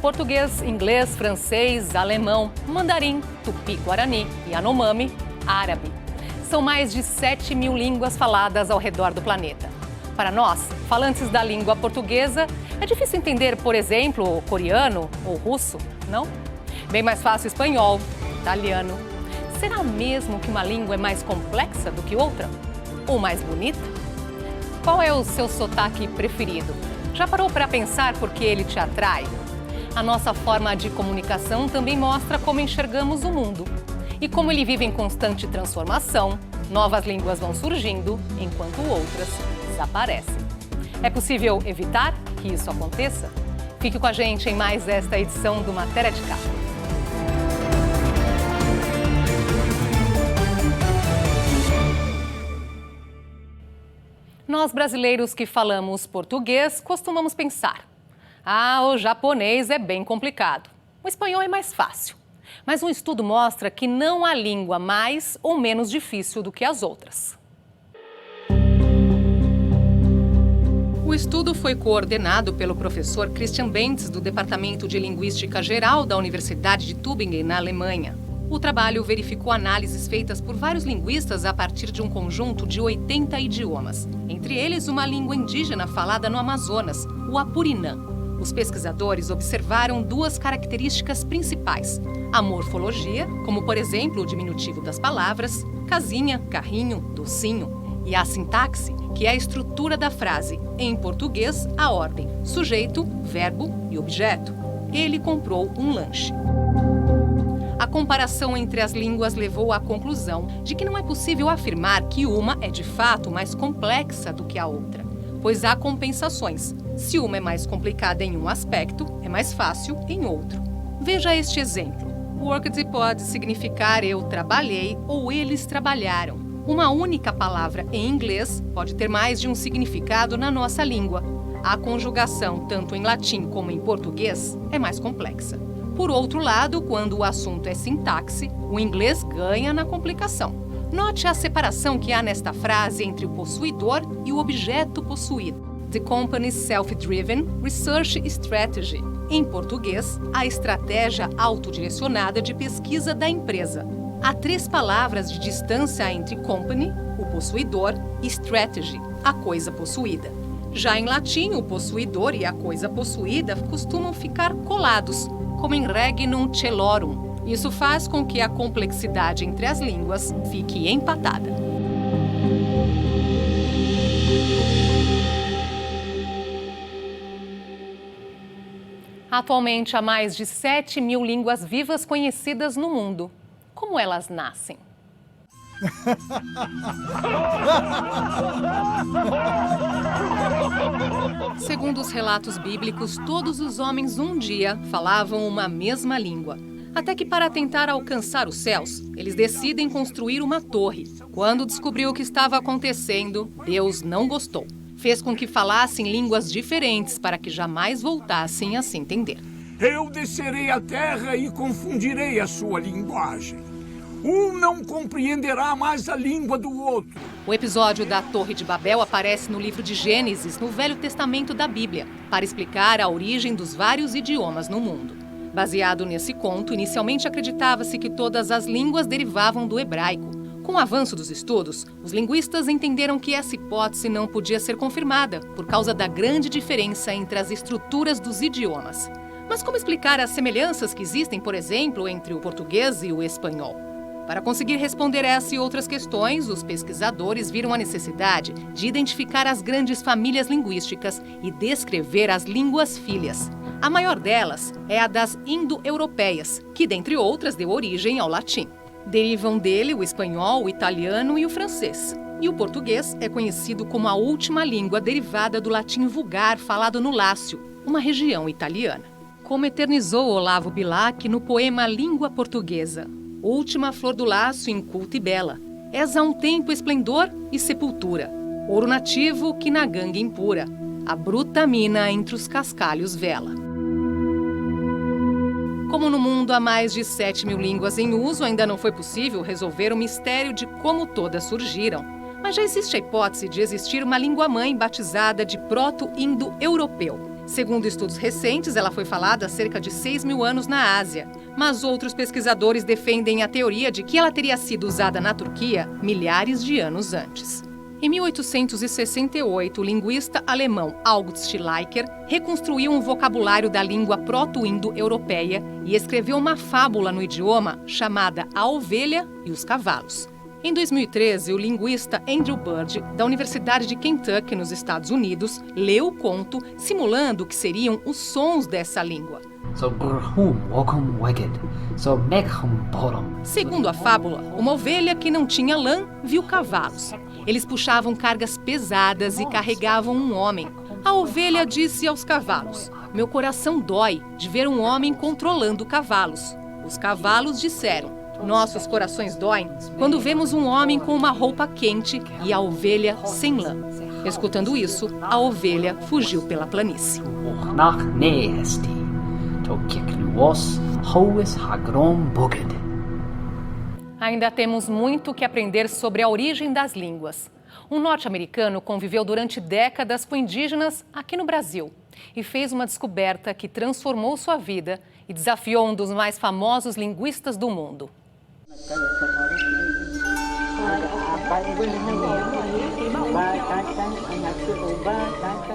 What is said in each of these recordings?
português, inglês, francês, alemão, mandarim, tupi-guarani e yanomami, árabe. São mais de 7.000 línguas faladas ao redor do planeta. Para nós, falantes da língua portuguesa, é difícil entender, por exemplo, coreano ou russo, não? Bem mais fácil espanhol, italiano. Será mesmo que uma língua é mais complexa do que outra? Ou mais bonita? Qual é o seu sotaque preferido? Já parou para pensar por que ele te atrai? A nossa forma de comunicação também mostra como enxergamos o mundo e como ele vive em constante transformação. Novas línguas vão surgindo, enquanto outras desaparecem. É possível evitar que isso aconteça? Fique com a gente em mais esta edição do Matéria de Capa. Nós brasileiros que falamos português costumamos pensar: o japonês é bem complicado, o espanhol é mais fácil. Mas um estudo mostra que não há língua mais ou menos difícil do que as outras. O estudo foi coordenado pelo professor Christian Bentz, do Departamento de Linguística Geral da Universidade de Tübingen, na Alemanha. O trabalho verificou análises feitas por vários linguistas a partir de um conjunto de 80 idiomas, entre eles uma língua indígena falada no Amazonas, o Apurinã. Os pesquisadores observaram duas características principais: a morfologia, como por exemplo o diminutivo das palavras, casinha, carrinho, docinho, e a sintaxe, que é a estrutura da frase, em português, a ordem, sujeito, verbo e objeto. Ele comprou um lanche. A comparação entre as línguas levou à conclusão de que não é possível afirmar que uma é de fato mais complexa do que a outra, pois há compensações. Se uma é mais complicada em um aspecto, é mais fácil em outro. Veja este exemplo. Worked pode significar eu trabalhei ou eles trabalharam. Uma única palavra em inglês pode ter mais de um significado na nossa língua. A conjugação, tanto em latim como em português, é mais complexa. Por outro lado, quando o assunto é sintaxe, o inglês ganha na complicação. Note a separação que há nesta frase entre o possuidor e o objeto possuído. The company's self-driven research strategy. Em português, a estratégia autodirecionada de pesquisa da empresa. Há 3 palavras de distância entre company, o possuidor, e strategy, a coisa possuída. Já em latim, o possuidor e a coisa possuída costumam ficar colados, como em regnum celorum. Isso faz com que a complexidade entre as línguas fique empatada. Atualmente, há mais de 7.000 línguas vivas conhecidas no mundo. Como elas nascem? Segundo os relatos bíblicos, todos os homens um dia falavam uma mesma língua. Até que, para tentar alcançar os céus, eles decidem construir uma torre. Quando descobriu o que estava acontecendo, Deus não gostou. Fez com que falassem línguas diferentes para que jamais voltassem a se entender. Eu descerei à terra e confundirei a sua linguagem. Um não compreenderá mais a língua do outro. O episódio da Torre de Babel aparece no livro de Gênesis, no Velho Testamento da Bíblia, para explicar a origem dos vários idiomas no mundo. Baseado nesse conto, inicialmente acreditava-se que todas as línguas derivavam do hebraico. Com o avanço dos estudos, os linguistas entenderam que essa hipótese não podia ser confirmada, por causa da grande diferença entre as estruturas dos idiomas. Mas como explicar as semelhanças que existem, por exemplo, entre o português e o espanhol? Para conseguir responder essa e outras questões, os pesquisadores viram a necessidade de identificar as grandes famílias linguísticas e descrever as línguas filhas. A maior delas é a das indo-europeias, que, dentre outras, deu origem ao latim. Derivam dele o espanhol, o italiano e o francês. E o português é conhecido como a última língua derivada do latim vulgar falado no Lácio, uma região italiana. Como eternizou Olavo Bilac no poema Língua Portuguesa: última flor do laço inculta e bela, és a um tempo esplendor e sepultura, ouro nativo que na gangue impura, a bruta mina entre os cascalhos vela. Como no mundo há mais de 7.000 línguas em uso, ainda não foi possível resolver o mistério de como todas surgiram. Mas já existe a hipótese de existir uma língua-mãe batizada de proto-indo-europeu. Segundo estudos recentes, ela foi falada há cerca de 6.000 anos na Ásia, mas outros pesquisadores defendem a teoria de que ela teria sido usada na Turquia milhares de anos antes. Em 1868, o linguista alemão August Schleicher reconstruiu um vocabulário da língua proto-indo-europeia e escreveu uma fábula no idioma chamada A Ovelha e os Cavalos. Em 2013, o linguista Andrew Bird, da Universidade de Kentucky, nos Estados Unidos, leu o conto, simulando o que seriam os sons dessa língua. Segundo a fábula, uma ovelha que não tinha lã viu cavalos. Eles puxavam cargas pesadas e carregavam um homem. A ovelha disse aos cavalos: "Meu coração dói de ver um homem controlando cavalos." Os cavalos disseram: "Nossos corações doem quando vemos um homem com uma roupa quente e a ovelha sem lã." Escutando isso, a ovelha fugiu pela planície. Ainda temos muito que aprender sobre a origem das línguas. Um norte-americano conviveu durante décadas com indígenas aqui no Brasil e fez uma descoberta que transformou sua vida e desafiou um dos mais famosos linguistas do mundo.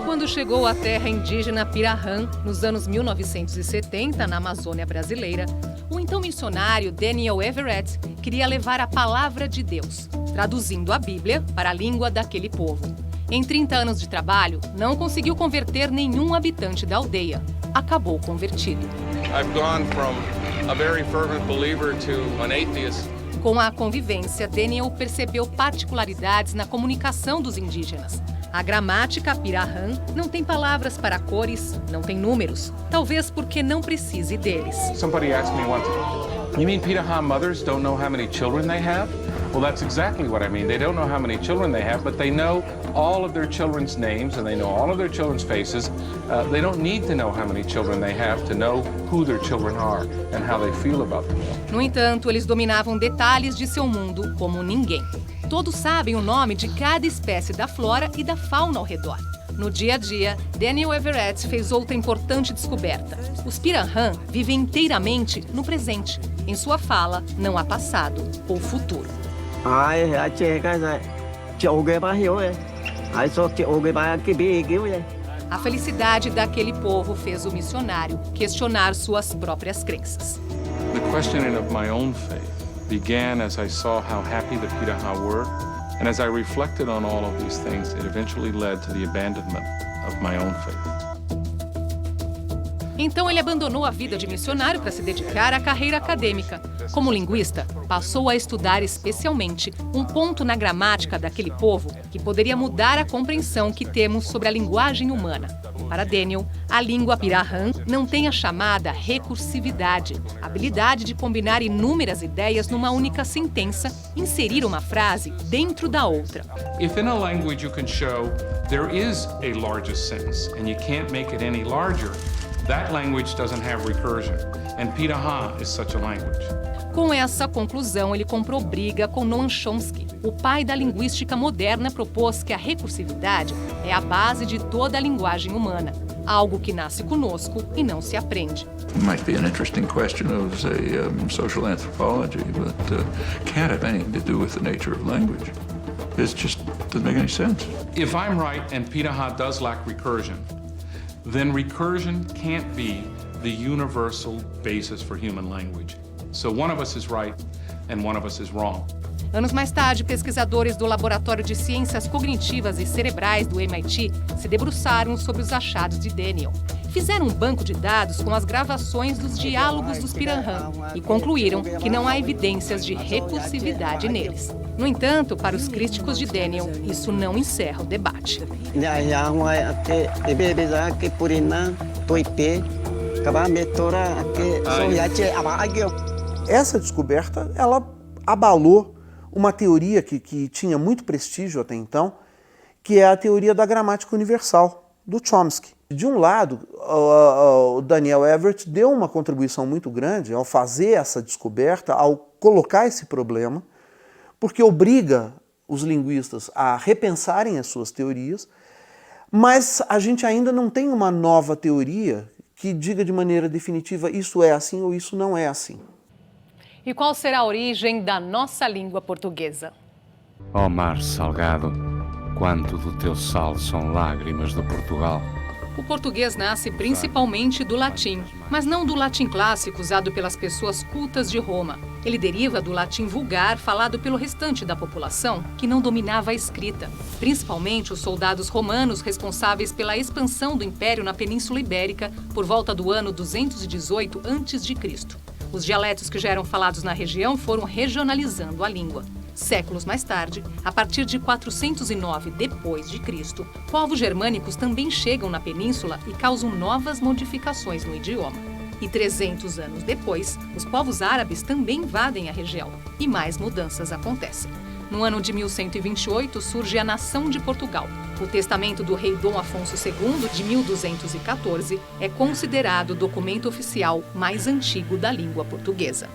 Quando chegou à terra indígena Pirahã, nos anos 1970, na Amazônia brasileira, o então missionário Daniel Everett queria levar a palavra de Deus, traduzindo a Bíblia para a língua daquele povo. Em 30 anos de trabalho, não conseguiu converter nenhum habitante da aldeia. Acabou convertido. I've gone from a very fervent believer to an atheist. Com a convivência, Daniel percebeu particularidades na comunicação dos indígenas. A gramática Pirahã não tem palavras para cores, não tem números, talvez porque não precise deles. Somebody asked me once, "You mean Pirahã mothers don't know how many children they have?" Well, that's exactly what I mean. They don't know how many children they have, but they know all of their children's names and they know all of their children's faces. They don't need to know how many children they have to know who their children are and how they feel about them. No entanto, eles dominavam detalhes de seu mundo como ninguém. Todos sabem o nome de cada espécie da flora e da fauna ao redor. No dia a dia, Daniel Everett fez outra importante descoberta. Os Pirahã vivem inteiramente no presente. Em sua fala, não há passado ou futuro. A felicidade daquele povo fez o missionário questionar suas próprias crenças. The questioning of my own faith began as I saw how happy the Pirahã were, and as I reflected on all of these things, it eventually led to the abandonment of my own faith. Então ele abandonou a vida de missionário para se dedicar à carreira acadêmica. Como linguista, passou a estudar especialmente um ponto na gramática daquele povo que poderia mudar a compreensão que temos sobre a linguagem humana. Para Daniel, a língua Pirahã não tem a chamada recursividade, a habilidade de combinar inúmeras ideias numa única sentença, inserir uma frase dentro da outra. If in a language you can show there is a largest sentence and you can't make it any larger, that language doesn't have recursion, and Pirahã is such a language. Com essa conclusão, ele comprou briga com Noam Chomsky. O pai da linguística moderna propôs que a recursividade é a base de toda a linguagem humana, algo que nasce conosco e não se aprende. It might be an interesting question of, say, social anthropology, but can't have anything to do with the nature of language. It just doesn't make any sense. If I'm right and Pirahã does lack recursion, then recursion can't be the universal basis for human language. So one of us is right and one of us is wrong. Anos mais tarde, pesquisadores do Laboratório de Ciências Cognitivas e Cerebrais do MIT se debruçaram sobre os achados de Daniel. Fizeram um banco de dados com as gravações dos diálogos dos Pirahã e concluíram que não há evidências de recursividade neles. No entanto, para os críticos de Daniel, isso não encerra o debate. Essa descoberta, ela abalou uma teoria que tinha muito prestígio até então, que é a teoria da gramática universal, do Chomsky. De um lado, o Daniel Everett deu uma contribuição muito grande ao fazer essa descoberta, ao colocar esse problema, porque obriga os linguistas a repensarem as suas teorias, Mas a gente ainda não tem uma nova teoria que diga de maneira definitiva isso é assim ou isso não é assim. E qual será a origem da nossa língua portuguesa? Ó mar salgado, quanto do teu sal são lágrimas de Portugal. O português nasce principalmente do latim, mas não do latim clássico usado pelas pessoas cultas de Roma. Ele deriva do latim vulgar falado pelo restante da população, que não dominava a escrita, principalmente os soldados romanos responsáveis pela expansão do Império na Península Ibérica por volta do ano 218 a.C. Os dialetos que já eram falados na região foram regionalizando a língua. Séculos mais tarde, a partir de 409 d.C., povos germânicos também chegam na península e causam novas modificações no idioma. E 300 anos depois, os povos árabes também invadem a região e mais mudanças acontecem. No ano de 1128 surge a Nação de Portugal. O testamento do rei Dom Afonso II, de 1214, é considerado o documento oficial mais antigo da língua portuguesa.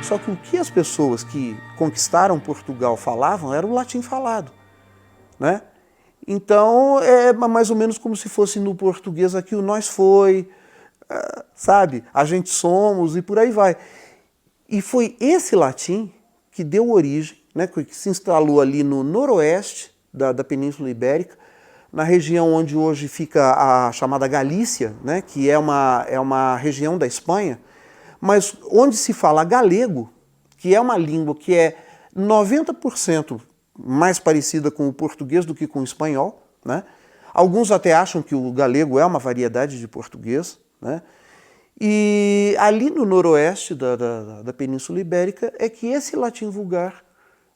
Só que o que as pessoas que conquistaram Portugal falavam era o latim falado, né? Então, é mais ou menos como se fosse no português aqui o nós foi, sabe? A gente somos e por aí vai. E foi esse latim que deu origem, né, que se instalou ali no noroeste da Península Ibérica, na região onde hoje fica a chamada Galícia, né, que é uma região da Espanha, mas onde se fala galego, que é uma língua que é 90% mais parecida com o português do que com o espanhol, né? Alguns até acham que o galego é uma variedade de português, né? E ali no noroeste da Península Ibérica é que esse latim vulgar,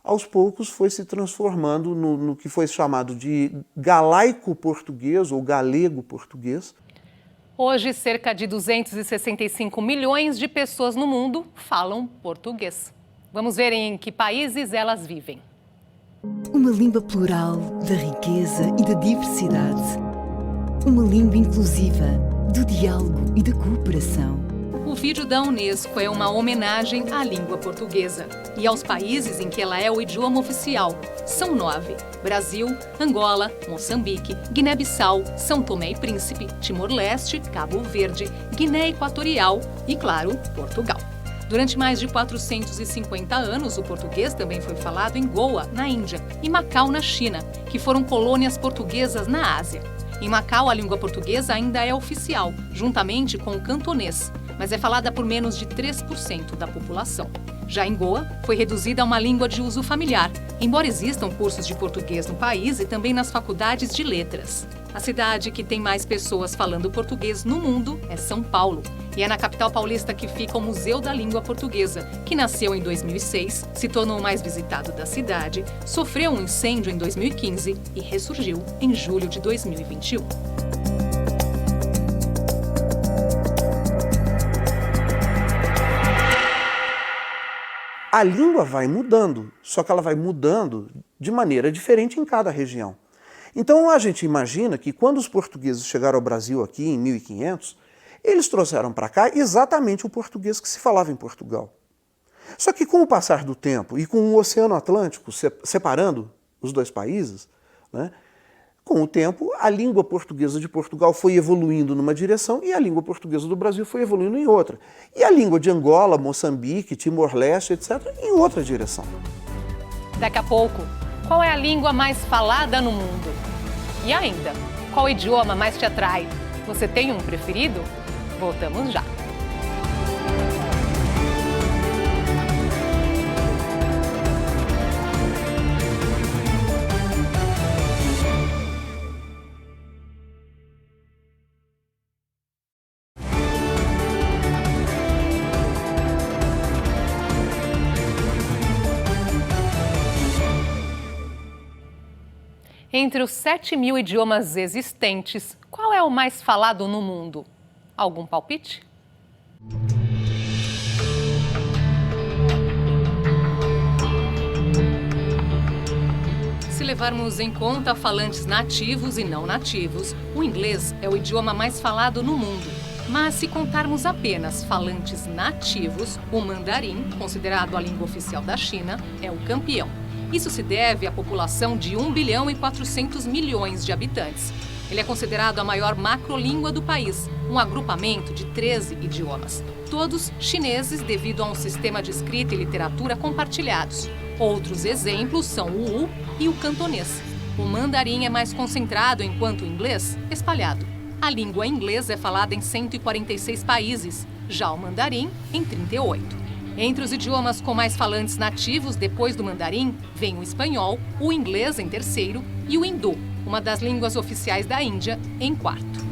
aos poucos, foi se transformando no que foi chamado de galaico-português ou galego-português. Hoje, cerca de 265 milhões de pessoas no mundo falam português. Vamos ver em que países elas vivem. Uma língua plural da riqueza e da diversidade. Uma língua inclusiva do diálogo e da cooperação. O vídeo da Unesco é uma homenagem à língua portuguesa e aos países em que ela é o idioma oficial. São 9: Brasil, Angola, Moçambique, Guiné-Bissau, São Tomé e Príncipe, Timor-Leste, Cabo Verde, Guiné Equatorial e, claro, Portugal. Durante mais de 450 anos, o português também foi falado em Goa, na Índia, e Macau, na China, que foram colônias portuguesas na Ásia. Em Macau, a língua portuguesa ainda é oficial, juntamente com o cantonês, mas é falada por menos de 3% da população. Já em Goa, foi reduzida a uma língua de uso familiar, embora existam cursos de português no país e também nas faculdades de letras. A cidade que tem mais pessoas falando português no mundo é São Paulo, e é na capital paulista que fica o Museu da Língua Portuguesa, que nasceu em 2006, se tornou o mais visitado da cidade, sofreu um incêndio em 2015 e ressurgiu em julho de 2021. A língua vai mudando, só que ela vai mudando de maneira diferente em cada região. Então a gente imagina que quando os portugueses chegaram ao Brasil aqui em 1500, eles trouxeram para cá exatamente o português que se falava em Portugal. Só que com o passar do tempo e com o Oceano Atlântico separando os dois países, né, com o tempo a língua portuguesa de Portugal foi evoluindo numa direção e a língua portuguesa do Brasil foi evoluindo em outra. E a língua de Angola, Moçambique, Timor-Leste, etc., em outra direção. Daqui a pouco, qual é a língua mais falada no mundo? E ainda, qual idioma mais te atrai? Você tem um preferido? Voltamos já. Entre os 7.000 idiomas existentes, qual é o mais falado no mundo? Algum palpite? Se levarmos em conta falantes nativos e não nativos, o inglês é o idioma mais falado no mundo. Mas se contarmos apenas falantes nativos, o mandarim, considerado a língua oficial da China, é o campeão. Isso se deve à população de 1 bilhão e 400 milhões de habitantes. Ele é considerado a maior macrolíngua do país, um agrupamento de 13 idiomas. Todos chineses devido a um sistema de escrita e literatura compartilhados. Outros exemplos são o Wu e o cantonês. O mandarim é mais concentrado, enquanto o inglês, espalhado. A língua inglesa é falada em 146 países, já o mandarim em 38. Entre os idiomas com mais falantes nativos depois do mandarim, vem o espanhol, o inglês em terceiro e o hindu, uma das línguas oficiais da Índia, em quarto.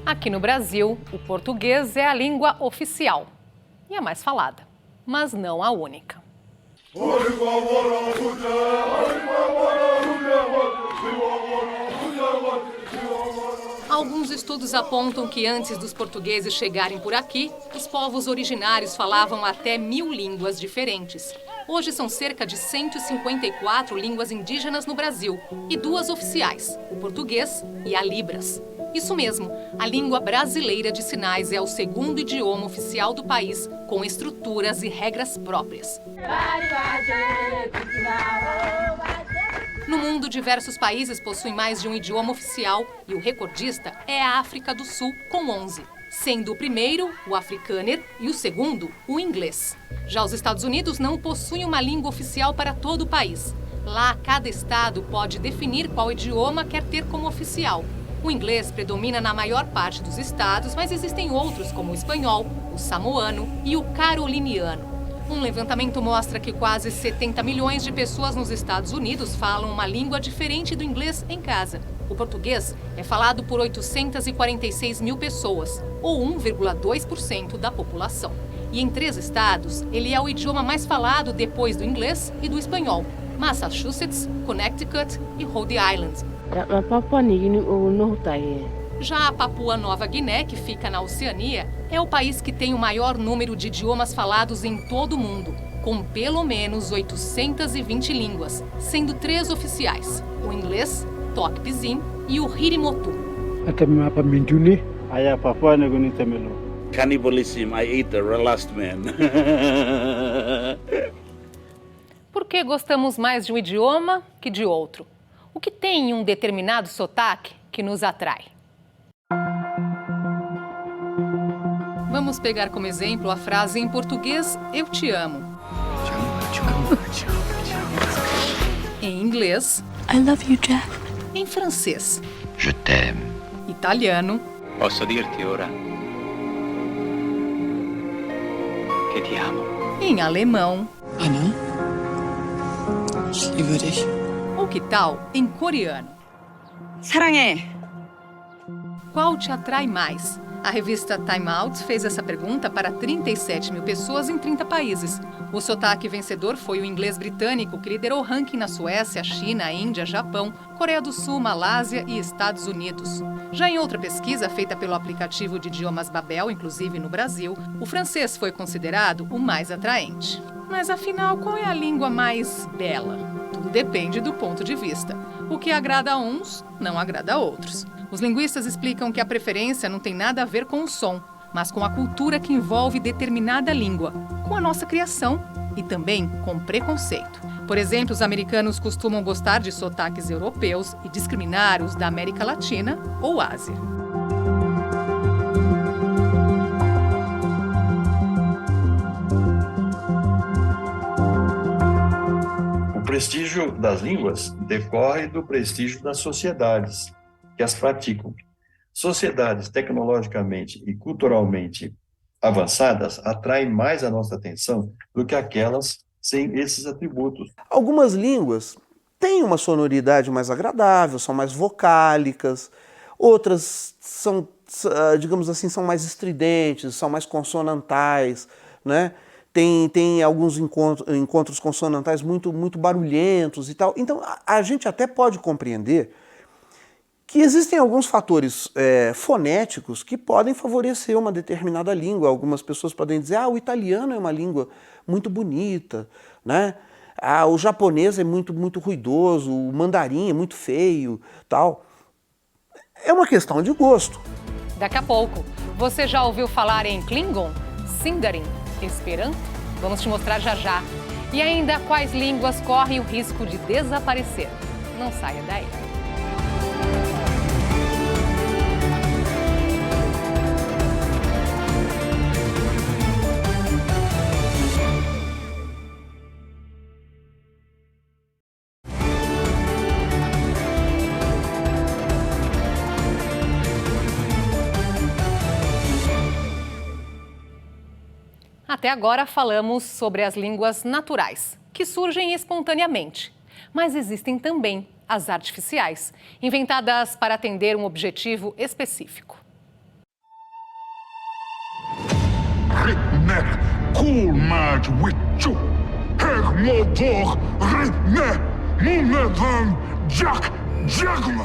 Aqui no Brasil, o português é a língua oficial e a mais falada, mas não a única. Alguns estudos apontam que antes dos portugueses chegarem por aqui, os povos originários falavam até 1000 línguas diferentes. Hoje são cerca de 154 línguas indígenas no Brasil e 2 oficiais, o português e a Libras. Isso mesmo, a língua brasileira de sinais é o segundo idioma oficial do país, com estruturas e regras próprias. No mundo, diversos países possuem mais de um idioma oficial e o recordista é a África do Sul, com 11, sendo o primeiro o africâner e o segundo o inglês. Já os Estados Unidos não possuem uma língua oficial para todo o país. Lá, cada estado pode definir qual idioma quer ter como oficial. O inglês predomina na maior parte dos estados, mas existem outros como o espanhol, o samoano e o caroliniano. Um levantamento mostra que quase 70 milhões de pessoas nos Estados Unidos falam uma língua diferente do inglês em casa. O português é falado por 846 mil pessoas, ou 1,2% da população. E em 3 estados, ele é o idioma mais falado depois do inglês e do espanhol: Massachusetts, Connecticut e Rhode Island. Já a Papua Nova Guiné, que fica na Oceania, é o país que tem o maior número de idiomas falados em todo o mundo, com pelo menos 820 línguas, sendo 3 oficiais: o inglês, Tok Pisin e o Hirimotu. Cannibalism, I ate the last man. Por que gostamos mais de um idioma que de outro? O que tem em um determinado sotaque que nos atrai? Vamos pegar como exemplo a frase em português "eu te amo". Em inglês, I love you, Jack. em francês, Je t'aime. italiano, Posso dirti ora che ti amo. em alemão, Anna, ich liebe dich. ou que tal em coreano. 사랑해. Qual te atrai mais? A revista Time Out fez essa pergunta para 37 mil pessoas em 30 países. O sotaque vencedor foi o inglês britânico, que liderou o ranking na Suécia, China, Índia, Japão, Coreia do Sul, Malásia e Estados Unidos. Já em outra pesquisa feita pelo aplicativo de idiomas Babel, inclusive no Brasil, o francês foi considerado o mais atraente. Mas afinal, qual é a língua mais bela? Tudo depende do ponto de vista. O que agrada a uns, não agrada a outros. Os linguistas explicam que a preferência não tem nada a ver com o som, mas com a cultura que envolve determinada língua, com a nossa criação e também com preconceito. Por exemplo, os americanos costumam gostar de sotaques europeus e discriminar os da América Latina ou Ásia. O prestígio das línguas decorre do prestígio das sociedades que as praticam. Sociedades tecnologicamente e culturalmente avançadas atraem mais a nossa atenção do que aquelas sem esses atributos. Algumas línguas têm uma sonoridade mais agradável, são mais vocálicas, outras são, digamos assim, são mais estridentes, são mais consonantais, né? Tem alguns encontros consonantais muito barulhentos e tal. Então, a gente até pode compreender que existem alguns fatores fonéticos que podem favorecer uma determinada língua. Algumas pessoas podem dizer, o italiano é uma língua muito bonita, né? O japonês é muito ruidoso, o mandarim é muito feio, tal. É uma questão de gosto. Daqui a pouco, você já ouviu falar em Klingon? Sindarin, Esperanto? Vamos te mostrar já já. E ainda quais línguas correm o risco de desaparecer. Não saia daí. Até agora falamos sobre as línguas naturais, que surgem espontaneamente. Mas existem também as artificiais, inventadas para atender um objetivo específico.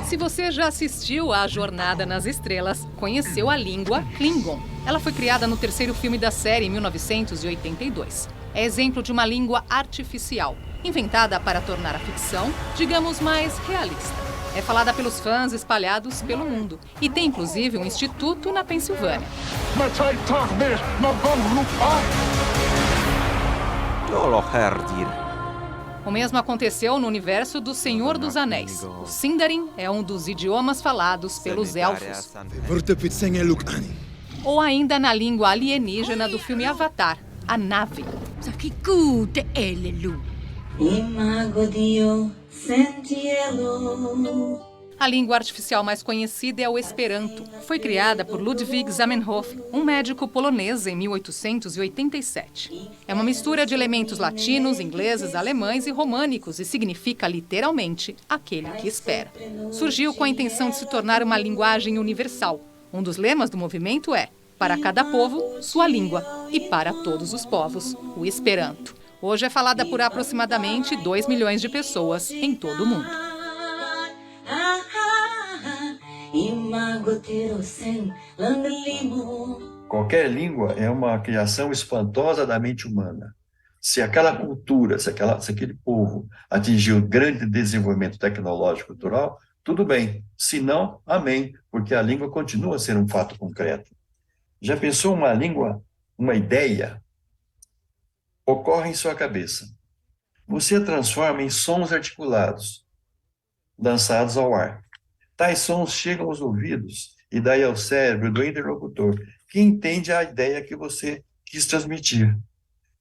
Se você já assistiu à Jornada nas Estrelas, conheceu a língua Klingon. Ela foi criada no terceiro filme da série em 1982. É exemplo de uma língua artificial, inventada para tornar a ficção, digamos, mais realista. É falada pelos fãs espalhados pelo mundo e tem inclusive um instituto na Pensilvânia. O mesmo aconteceu no universo do Senhor dos Anéis. O Sindarin é um dos idiomas falados pelos elfos. Ou ainda na língua alienígena do filme Avatar, a Na'vi. A língua artificial mais conhecida é o Esperanto. Foi criada por Ludwig Zamenhof, um médico polonês, em 1887. É uma mistura de elementos latinos, ingleses, alemães e românicos e significa literalmente aquele que espera. Surgiu com a intenção de se tornar uma linguagem universal. Um dos lemas do movimento é: para cada povo, sua língua, e para todos os povos, o Esperanto. Hoje é falada por aproximadamente 2 milhões de pessoas em todo o mundo. Qualquer língua é uma criação espantosa da mente humana. Se aquela cultura, se aquele povo atingiu grande desenvolvimento tecnológico e cultural, tudo bem. Se não, amém, porque a língua continua a ser um fato concreto. Já pensou uma língua, uma ideia, ocorre em sua cabeça. Você a transforma em sons articulados, lançados ao ar. Tais sons chegam aos ouvidos e daí ao cérebro do interlocutor, que entende a ideia que você quis transmitir.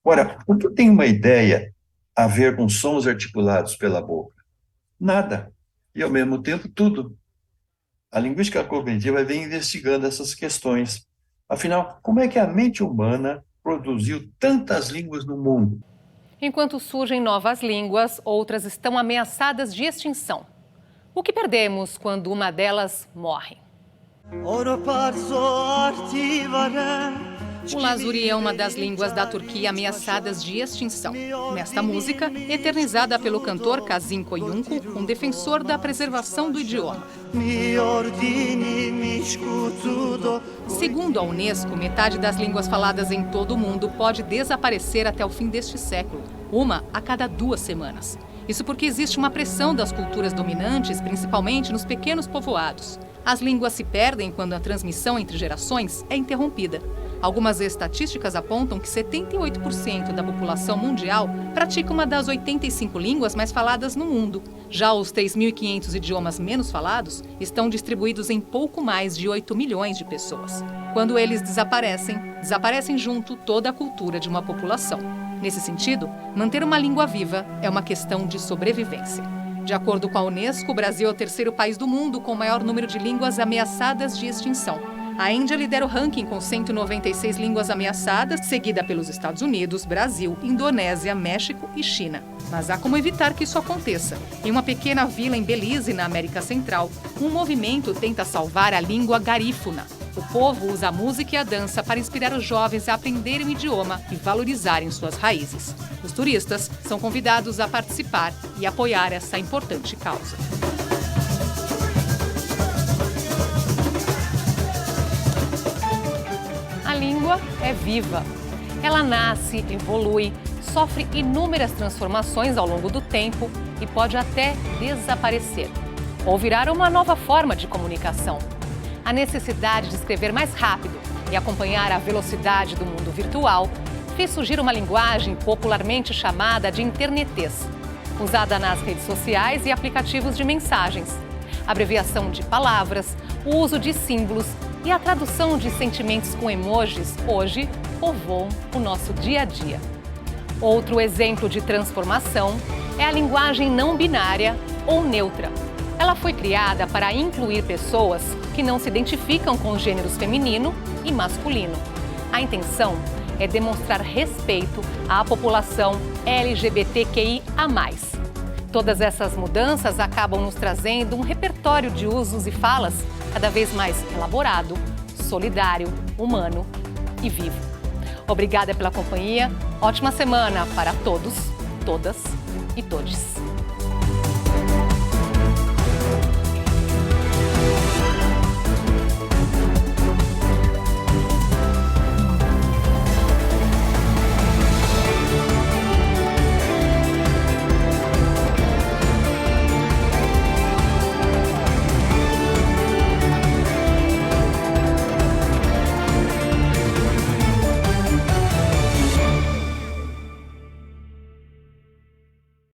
Ora, o que tem uma ideia a ver com sons articulados pela boca? Nada. E, ao mesmo tempo, tudo. A linguística cognitiva vem investigando essas questões. Afinal, como é que a mente humana produziu tantas línguas no mundo? Enquanto surgem novas línguas, outras estão ameaçadas de extinção. O que perdemos quando uma delas morre? O Lazuri é uma das línguas da Turquia ameaçadas de extinção. Nesta música, eternizada pelo cantor Kazım Koyuncu, um defensor da preservação do idioma. Segundo a Unesco, metade das línguas faladas em todo o mundo pode desaparecer até o fim deste século, uma a cada 2 semanas. Isso porque existe uma pressão das culturas dominantes, principalmente nos pequenos povoados. As línguas se perdem quando a transmissão entre gerações é interrompida. Algumas estatísticas apontam que 78% da população mundial pratica uma das 85 línguas mais faladas no mundo. Já os 3.500 idiomas menos falados estão distribuídos em pouco mais de 8 milhões de pessoas. Quando eles desaparecem junto toda a cultura de uma população. Nesse sentido, manter uma língua viva é uma questão de sobrevivência. De acordo com a Unesco, o Brasil é o terceiro país do mundo com o maior número de línguas ameaçadas de extinção. A Índia lidera o ranking com 196 línguas ameaçadas, seguida pelos Estados Unidos, Brasil, Indonésia, México e China. Mas há como evitar que isso aconteça. Em uma pequena vila em Belize, na América Central, um movimento tenta salvar a língua garífuna. O povo usa a música e a dança para inspirar os jovens a aprenderem o idioma e valorizarem suas raízes. Os turistas são convidados a participar e apoiar essa importante causa. A língua é viva. Ela nasce, evolui, sofre inúmeras transformações ao longo do tempo e pode até desaparecer ou virar uma nova forma de comunicação. A necessidade de escrever mais rápido, e acompanhar a velocidade do mundo virtual, fez surgir uma linguagem popularmente chamada de internetês, usada nas redes sociais e aplicativos de mensagens. A abreviação de palavras, o uso de símbolos e a tradução de sentimentos com emojis hoje povoam o nosso dia a dia. Outro exemplo de transformação é a linguagem não binária ou neutra. Ela foi criada para incluir pessoas que não se identificam com os gêneros feminino e masculino. A intenção é demonstrar respeito à população LGBTQIA+. Todas essas mudanças acabam nos trazendo um repertório de usos e falas cada vez mais elaborado, solidário, humano e vivo. Obrigada pela companhia. Ótima semana para todos, todas e todes.